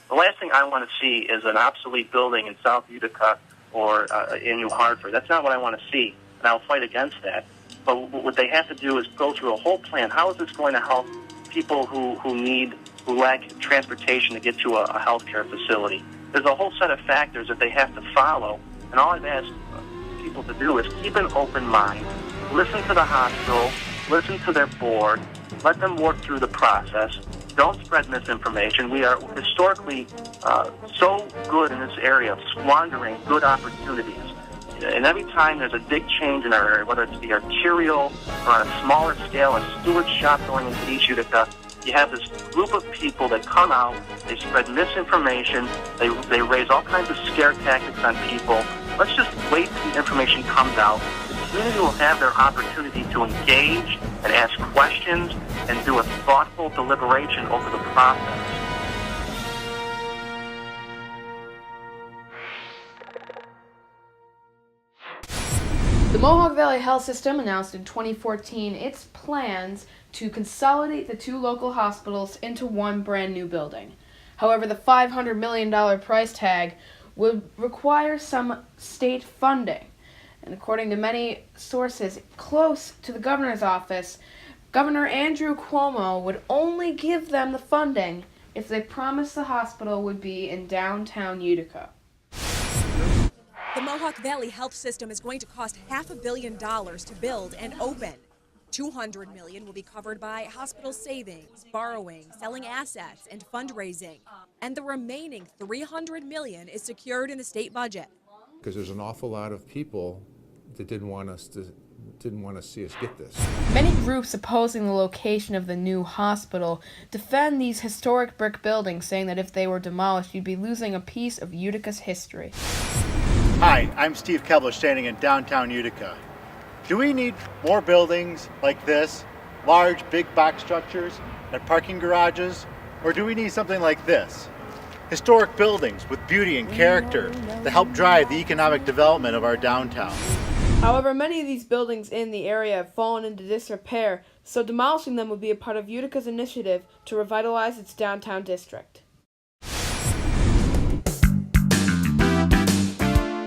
The last thing I want to see is an obsolete building in South Utica or in New Hartford. That's not what I want to see, and I'll fight against that. But what they have to do is go through a whole plan. How is this going to help people who lack transportation to get to a healthcare facility? There's a whole set of factors that they have to follow, and all I've asked people to do is keep an open mind, listen to the hospital, listen to their board, let them work through the process. Don't spread misinformation. We are historically so good in this area of squandering good opportunities. And every time there's a big change in our area, whether it's the arterial or on a smaller scale, a Stewart shop going into East Utica, you have this group of people that come out, they spread misinformation, they raise all kinds of scare tactics on people. Let's just wait till the information comes out. The community will have their opportunity to engage and ask questions and do a thoughtful deliberation over the process. The Mohawk Valley Health System announced in 2014 its plans to consolidate the two local hospitals into one brand new building. However, the $500 million price tag would require some state funding. And according to many sources close to the governor's office, Governor Andrew Cuomo would only give them the funding if they promised the hospital would be in downtown Utica. The Mohawk Valley Health System is going to cost $500 million to build and open. $200 million will be covered by hospital savings, borrowing, selling assets, and fundraising. And the remaining $300 million is secured in the state budget. Because there's an awful lot of people that didn't want to see us get this. Many groups opposing the location of the new hospital defend these historic brick buildings, saying that if they were demolished, you'd be losing a piece of Utica's history. Hi, I'm Steve Kebler, standing in downtown Utica. Do we need more buildings like this, large big box structures and parking garages, or do we need something like this? Historic buildings with beauty and character that help drive the economic development of our downtown. However, many of these buildings in the area have fallen into disrepair, so demolishing them would be a part of Utica's initiative to revitalize its downtown district.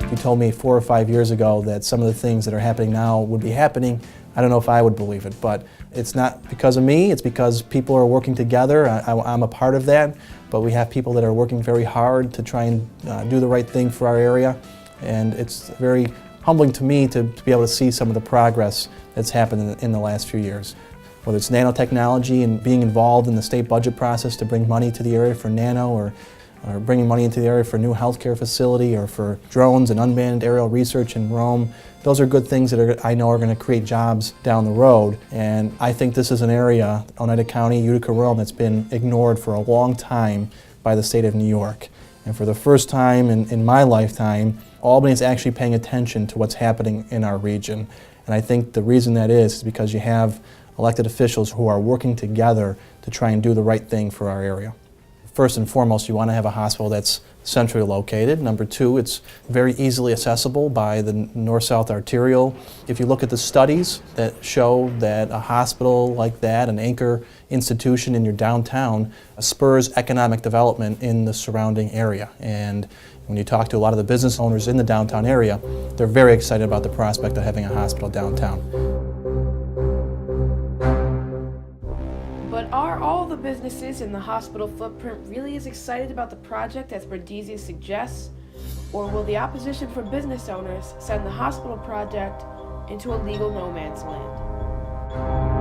If you told me 4 or 5 years ago that some of the things that are happening now would be happening, I don't know if I would believe it. But it's not because of me, it's because people are working together. I'm a part of that, but we have people that are working very hard to try and do the right thing for our area. And it's very humbling to me to be able to see some of the progress that's happened in the last few years. Whether it's nanotechnology and being involved in the state budget process to bring money to the area for nano, or bringing money into the area for a new healthcare facility, or for drones and unmanned aerial research in Rome. Those are good things that I know are going to create jobs down the road. And I think this is an area, Oneida County, Utica, Rome, that's been ignored for a long time by the state of New York. And for the first time in my lifetime, Albany is actually paying attention to what's happening in our region. And I think the reason that is because you have elected officials who are working together to try and do the right thing for our area. First and foremost, you want to have a hospital that's centrally located. Number two, it's very easily accessible by the north-south arterial. If you look at the studies that show that a hospital like that, an anchor institution in your downtown, spurs economic development in the surrounding area. And when you talk to a lot of the business owners in the downtown area, they're very excited about the prospect of having a hospital downtown. But are all the businesses in the hospital footprint really as excited about the project as Berdizzi suggests? Or will the opposition from business owners send the hospital project into a legal no man's land?